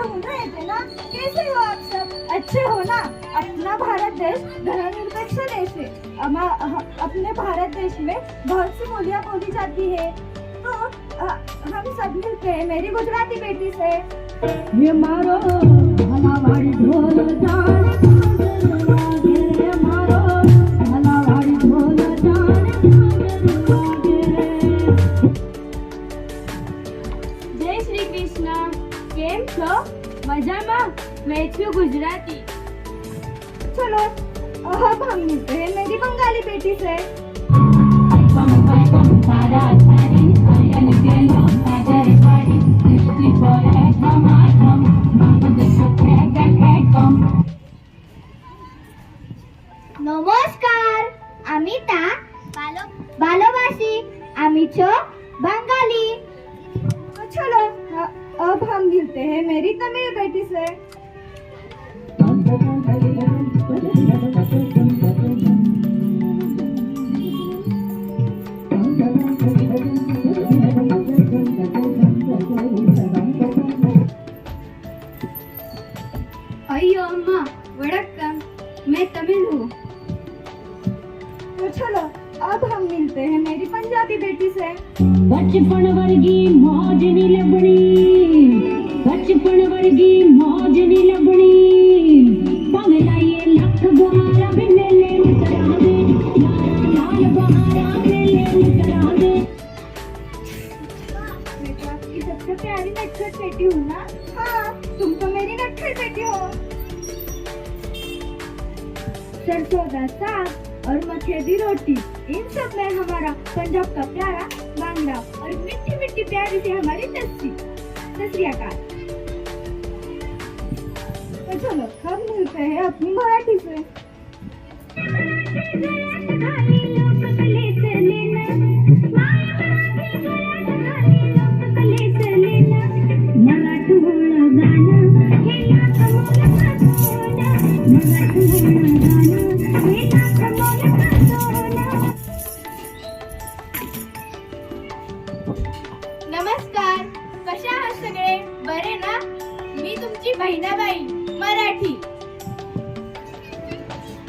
कहूँ ना येते ना, कैसे हो आप सब? अच्छे हो ना? अपना भारत देश धर्मनिरपेक्ष देश है। अपने भारत देश में बहुत सी बोलियां बोली जाती है, तो हम सब मिलते हैं मेरी गुजराती बेटी से। ये मारो भलावाड़ी ढोल जाने ये मारो भलावाड़ी ढोल जाने जय श्री कृष्ण। केम छो? मजामा? मैं छू गुजराती। चलो अब हम मिलते हैं मेरी बंगाली बेटी से। নমস্কার, আমি তা ভালোবাসি, আমি ছো বাঙালি। चलो अब हम मिलते हैं मेरी तमिल बेटी से। अय्यो अम्मा, वड़क्कम। मैं तमिल हूँ। तो चलो अब हम मिलते हैं मेरी पंजाबी बेटी से। बचपन वर्गी मौज नी लबनी, बचपन वर्गी मौज नी लबनी, बंगला ये लख बहारा भी मेले करा दे, लाल बहारा मेले करा दे। मैं तो आपकी सबसे प्यारी नटखट बेटी हूँ ना? हाँ, तुम तो मेरी नटखट बेटी हो। सरसों का साग और मक्के दी रोटी, इन सब में हमारा पंजाब का प्यारा बांगड़ा और मिट्टी मिट्टी प्यारी सी हमारी लस्सी। सत श्री अकाल। तो चलो हम मिलते हैं अपनी मराठी से। नमस्कार, कशा आहात सगळे? बरे ना? मी तुमची बहिणाबाई मराठी।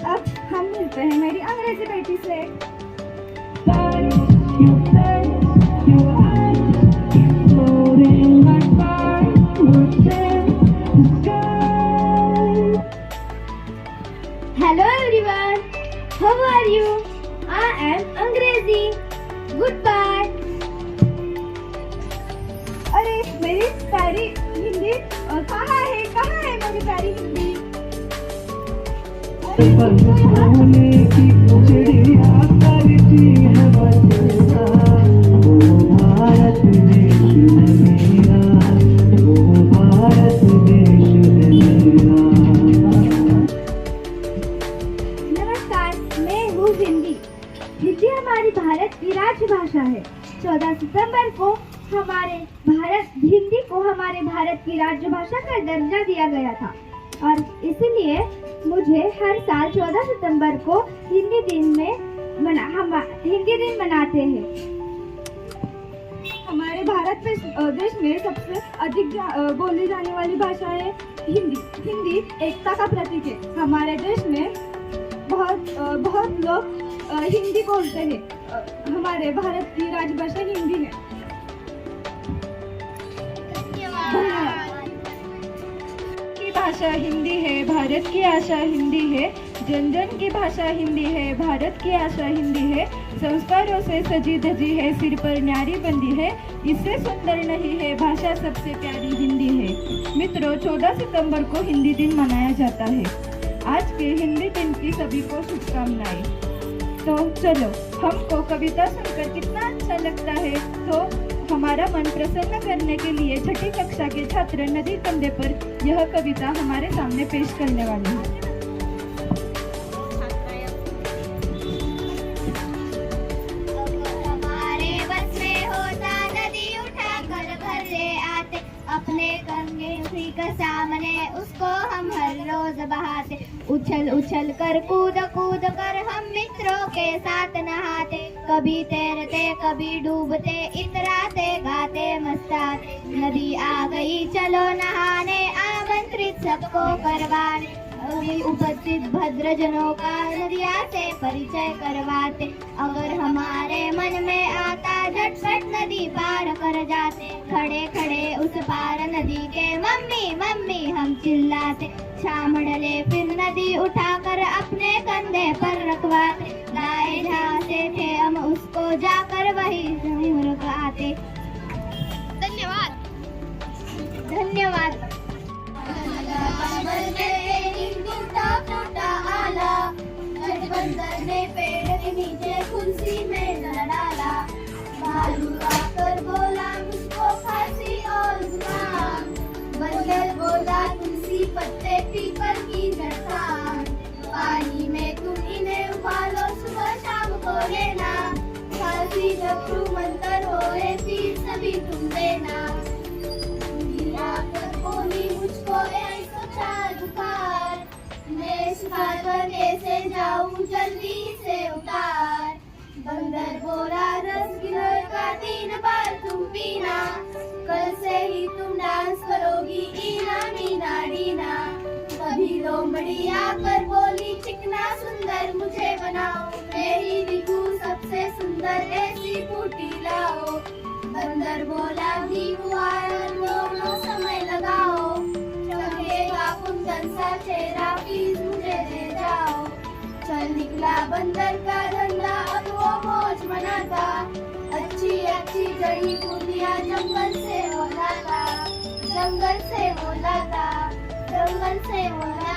अब हम मिलते हैं मेरी अंग्रेजी बेटी से। Hello everyone, how are you? I am Angrezi. Goodbye. अरे मेरी प्यारी हिंदी कहाँ है मेरी प्यारी हिंदी? सोने की चिड़िया करती है बसेरा, वो भारत देश है मेरा, वो भारत देश है मेरा। नमस्कार, मैं हूँ हिंदी। हिंदी हमारी भारत की राजभाषा है। 14 सितंबर को हिंदी को हमारे भारत की राजभाषा का दर्जा दिया गया था और इसलिए मुझे हर साल 14 सितंबर को हिंदी दिन मनाते हैं। हमारे भारत देश में सबसे अधिक बोली जाने वाली भाषा है हिंदी। हिंदी एकता का प्रतीक है। हमारे देश में बहुत लोग हिंदी बोलते हैं। हमारे भारत की राजभाषा हिंदी है। की भाषा हिंदी है, भारत की आशा हिंदी है, जन जन की भाषा हिंदी है, भारत की आशा हिंदी है, संस्कारों से सजी धजी है, सिर पर न्यारी बंदी है, इससे सुंदर नहीं है, भाषा सबसे प्यारी हिंदी है। मित्रों, 14 सितंबर को हिंदी दिन मनाया जाता है। आज के हिंदी दिन की सभी को शुभकामनाएं। तो चलो, हमको कविता सुनकर कितना अच्छा लगता है, तो हमारा मन प्रसन्न करने के लिए छठी कक्षा के छात्र नदी कंधे पर यह कविता हमारे सामने पेश करने वाले हैं। हमारे बस में होता नदी उठाकर घर ले आते, अपने गंगे उसी के सामने उसको हम हर रोज बहाते, उछल उछल कर कूद कूद कर हम मित्रों के साथ नहाते। कभी तैरते कभी डूबते इतराते गाते मस्ताते नदी आ गई चलो नहाने आमंत्रित सबको करवाने अभी उपस्थित भद्रजनों का नदिया से परिचय करवाते अगर हमारे मन में आता झटपट नदी पार कर जाते खड़े खड़े उस पार नदी के मम्मी मम्मी हम चिल्लाते शाम ढले फिर नदी उठाकर अपने कंधे पर रखवाते लाए जहाँ से थे हम उसको जाकर वही जरूर आते। धन्यवाद। धन्यवाद। टूटा आला बंदर ने पेड़ के नीचे कुर्सी में डाला भालू आकर बोला मुझको खांसी और जुकाम बंदर बोला तुलसी पत्ते पीपल की जड़ पानी में तुम इन्हें उबालो सुबह शाम को लेना खांसी जब मंतर होए फिर सभी तुम देना आकर बोली मुझको ऐसा चार बुखार मैं शिकार पर कैसे जाऊं जल्दी से उतार बंदर बोला रसगिलों का 3 बार तुम पीना कल से ही तुम डांस करोगी ईना मीना डीना कभी लोमड़ी आकर बोली चिकना सुंदर मुझे बनाओ मैं ही दिखूं सबसे सुंदर ऐसी बूटी लाओ बंदर बोला दोनों समय लगाओ चमकेगा कुंदन सा चेहरा प्लीज मुझे दे जाओ चल निकला बंदर का धंधा अब वो मौज मनाता अच्छी अच्छी जड़ी बूटियां जंगल से वो लाता जंगल से वो लाता जंगल से वो लाता